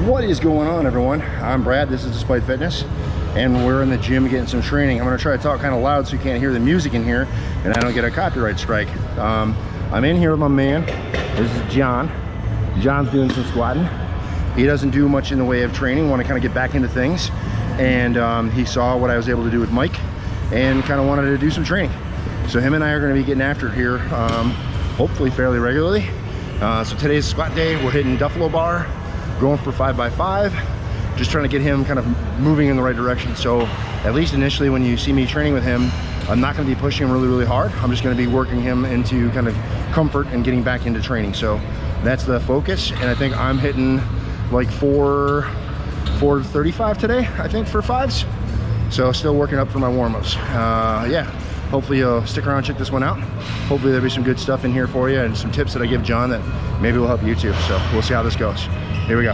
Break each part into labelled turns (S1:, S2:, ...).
S1: What is going on, everyone? I'm Brad, this is Despite Fitness, and we're in the gym getting some training. I'm gonna try to talk kind of loud so you can't hear the music in here and I don't get a copyright strike. I'm in here with my man. This is John. John's doing some squatting. He doesn't do much in the way of training, want to kind of get back into things, and he saw what I was able to do with Mike and kind of wanted to do some training. So him and I are going to be getting after it here, hopefully fairly regularly. So today's squat day. We're hitting Duffalo bar, going for 5x5, just trying to get him kind of moving in the right direction. So at least initially when you see me training with him, I'm not going to be pushing him really hard. I'm just going to be working him into kind of comfort and getting back into training. So that's the focus, and I think I'm hitting like 435 today, I think, for fives. So still working up for my warm-ups. Yeah, hopefully you'll stick around, check this one out. Hopefully there'll be some good stuff in here for you and some tips that I give John that maybe will help you too. So we'll see how this goes. Here we go.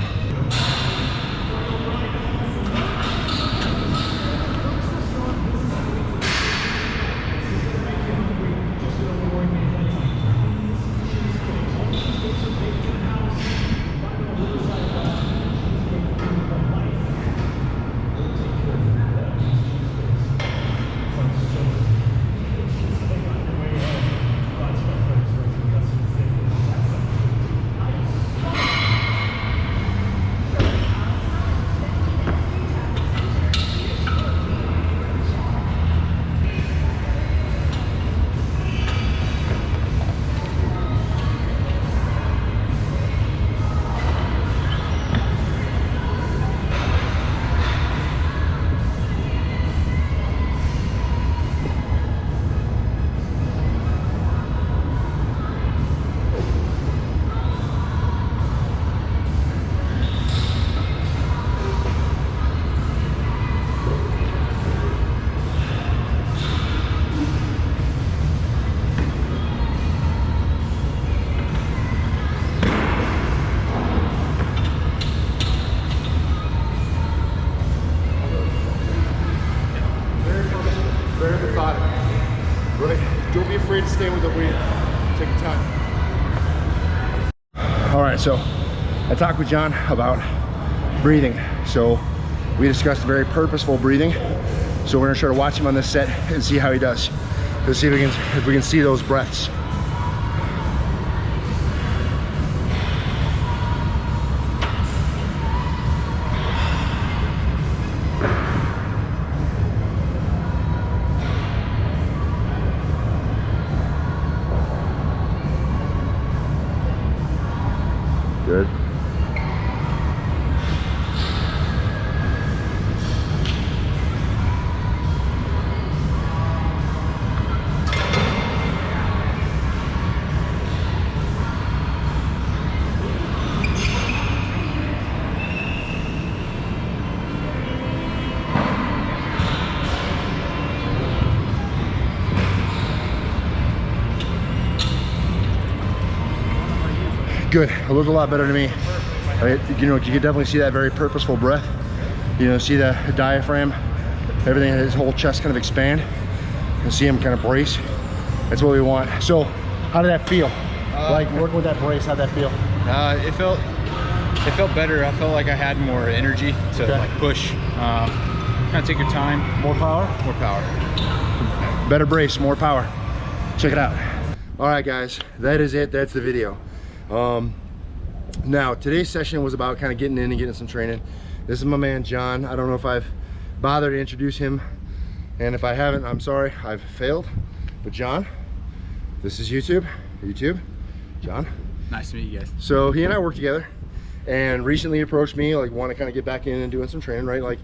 S2: Don't be afraid to stay with the weight. Take your time.
S1: All right, so I talked with John about breathing. So we discussed very purposeful breathing. So we're gonna try to watch him on this set and see how he does. Let's see if we can see those breaths. Good. Good. It looked a lot better to me. You know, you can definitely see that very purposeful breath. You know, see the diaphragm, everything, his whole chest kind of expand, and see him kind of brace. That's what we want. So, how did that feel? Like working with that brace, how'd that feel?
S2: It felt better. I felt like I had more energy to like push. Kind of take your time.
S1: More power?
S2: More power.
S1: Better brace, more power. Check it out. All right, guys, that is it. That's the video. Now today's session was about kind of getting in and getting some training. This is my man John. I don't know if I've bothered to introduce him, and if I haven't, I'm sorry, I've failed. But John, this is YouTube. John,
S2: Nice to meet you guys. So
S1: he and I work together, and recently approached me, like, want to kind of get back in and doing some training, right? Like,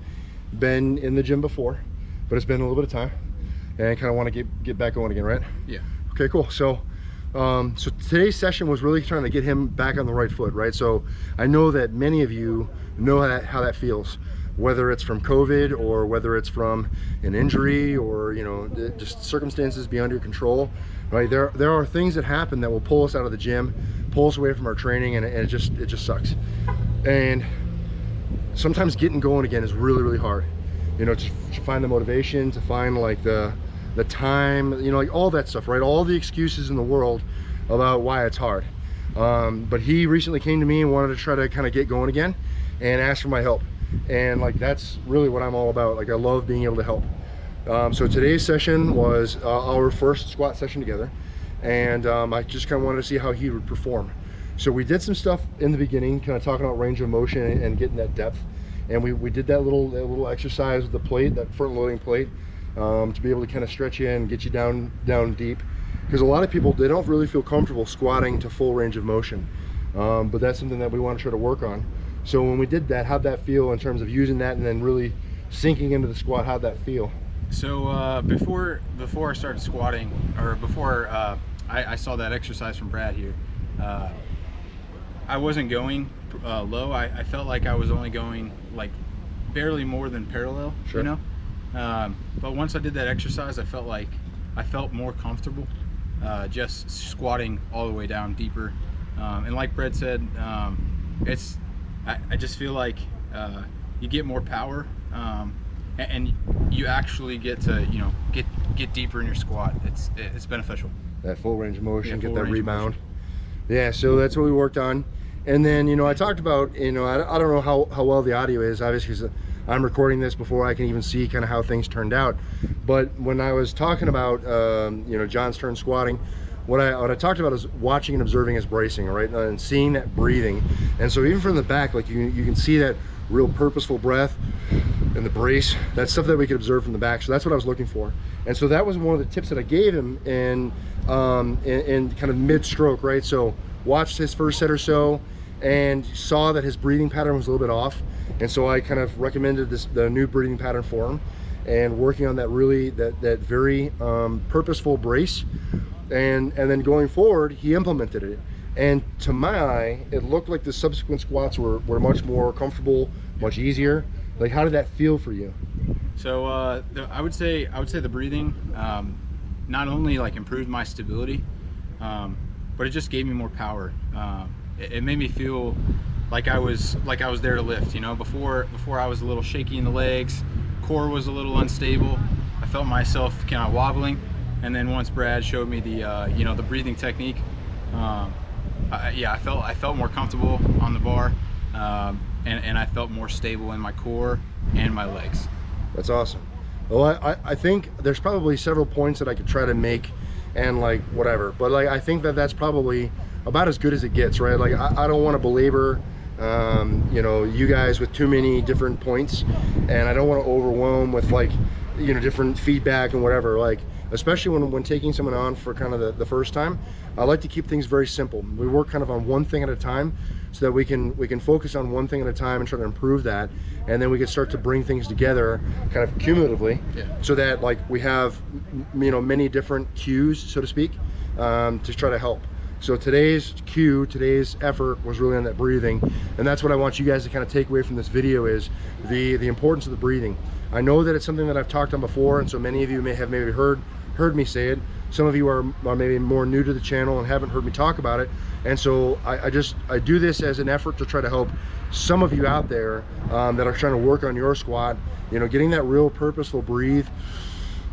S1: been in the gym before, but it's been a little bit of time, and kind of want to get back going again, right?
S2: Yeah.
S1: Okay, cool. So today's session was really trying to get him back on the right foot, right? So I know that many of you know how that feels, whether it's from COVID or whether it's from an injury or, you know, just circumstances beyond your control, right? There are things that happen that will pull us out of the gym, pull us away from our training, and it just sucks. And sometimes getting going again is really hard, you know, to find the motivation, to find like the time, you know, like all that stuff, right? All the excuses in the world about why it's hard. But he recently came to me and wanted to try to kind of get going again, and ask for my help. And like, that's really what I'm all about. Like, I love being able to help. So today's session was our first squat session together, and I just kind of wanted to see how he would perform. So we did some stuff in the beginning, kind of talking about range of motion and getting that depth, and we did that little exercise with the plate, that front loading plate, to be able to kind of stretch you and get you down deep, because a lot of people, they don't really feel comfortable squatting to full range of motion, but that's something that we want to try to work on. So when we did that, how'd that feel in terms of using that and then really sinking into the squat? How'd that feel?
S2: So before I started squatting, or before I saw that exercise from Brad here, I wasn't going low. I felt like I was only going like barely more than parallel,
S1: sure.
S2: You know. But once I did that exercise, I felt more comfortable just squatting all the way down deeper. And like Brad said, I just feel like you get more power. And you actually get to, you know, get deeper in your squat. It's beneficial.
S1: That full range of motion,
S2: yeah,
S1: get that rebound. Yeah, so that's what we worked on. And then, you know, I talked about, you know, I don't know how well the audio is, obviously, because I'm recording this before I can even see kind of how things turned out. But when I was talking about, you know, John's turn squatting, what I talked about is watching and observing his bracing, right, and seeing that breathing. And so even from the back, like you can see that real purposeful breath and the brace. That's stuff that we could observe from the back. So that's what I was looking for. And so that was one of the tips that I gave him in kind of mid-stroke, right? So watched his first set or so and saw that his breathing pattern was a little bit off. And so I kind of recommended the new breathing pattern for him, and working on that very purposeful brace. And then going forward, he implemented it. And to my eye, it looked like the subsequent squats were much more comfortable, much easier. Like, how did that feel for you?
S2: So I would say the breathing not only like improved my stability, but it just gave me more power. It made me feel like I was there to lift. You know, before I was a little shaky in the legs, core was a little unstable. I felt myself kind of wobbling, and then once Brad showed me the you know, the breathing technique, yeah, I felt more comfortable on the bar. And I felt more stable in my core and my legs.
S1: That's awesome. Well, I think there's probably several points that I could try to make and like whatever, but like I think that's probably about as good as it gets, right? Like I don't want to belabor you know, you guys with too many different points, and I don't want to overwhelm with, like, you know, different feedback and whatever. Like, especially when taking someone on for kind of the first time, I like to keep things very simple. We work kind of on one thing at a time, so that we can focus on one thing at a time and try to improve that, and then we can start to bring things together kind of cumulatively, yeah, so that like we have, you know, many different cues, so to speak, to try to help. So today's effort was really on that breathing, and that's what I want you guys to kind of take away from this video, is the importance of the breathing. I know that it's something that I've talked on before, and so many of you may have heard me say it. Some of you are maybe more new to the channel and haven't heard me talk about it, and so I do this as an effort to try to help some of you out there that are trying to work on your squat, you know, getting that real purposeful breathe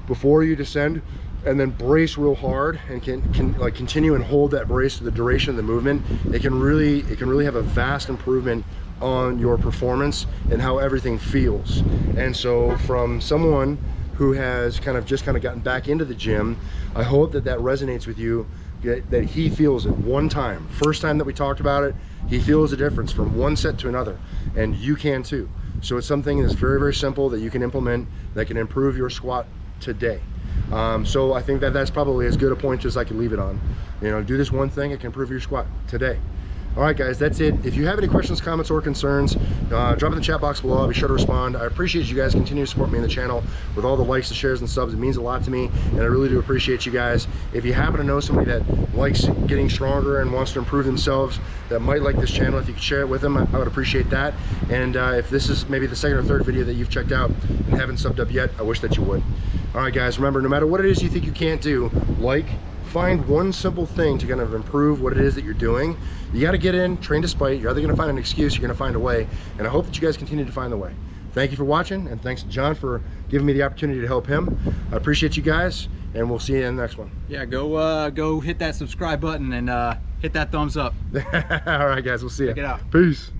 S1: before you descend, and then brace real hard, and can like continue and hold that brace for the duration of the movement. It can really have a vast improvement on your performance and how everything feels. And so from someone who has kind of gotten back into the gym, I hope that resonates with you, that he feels it one time. First time that we talked about it, he feels the difference from one set to another, and you can too. So it's something that's very, very simple that you can implement that can improve your squat today. So I think that's probably as good a point as I can leave it on. You know, do this one thing, it can improve your squat today. All right, guys, that's it. If you have any questions, comments, or concerns, drop in the chat box below. I'll be sure to respond. I appreciate you guys continue to support me in the channel with all the likes, the shares, and subs. It means a lot to me, and I really do appreciate you guys. If you happen to know somebody that likes getting stronger and wants to improve themselves, that might like this channel, if you could share it with them, I would appreciate that. And if this is maybe the second or third video that you've checked out and haven't subbed up yet, I wish that you would. All right, guys, remember, no matter what it is you think you can't do, find one simple thing to kind of improve what it is that you're doing. You got to get in, train despite. You're either going to find an excuse, you're going to find a way, and I hope that you guys continue to find the way. Thank you for watching, and thanks to John for giving me the opportunity to help him. I appreciate you guys, and we'll see you in the next one.
S2: Yeah, go hit that subscribe button and hit that thumbs up.
S1: All right, guys, we'll see you.
S2: Check it out.
S1: Peace.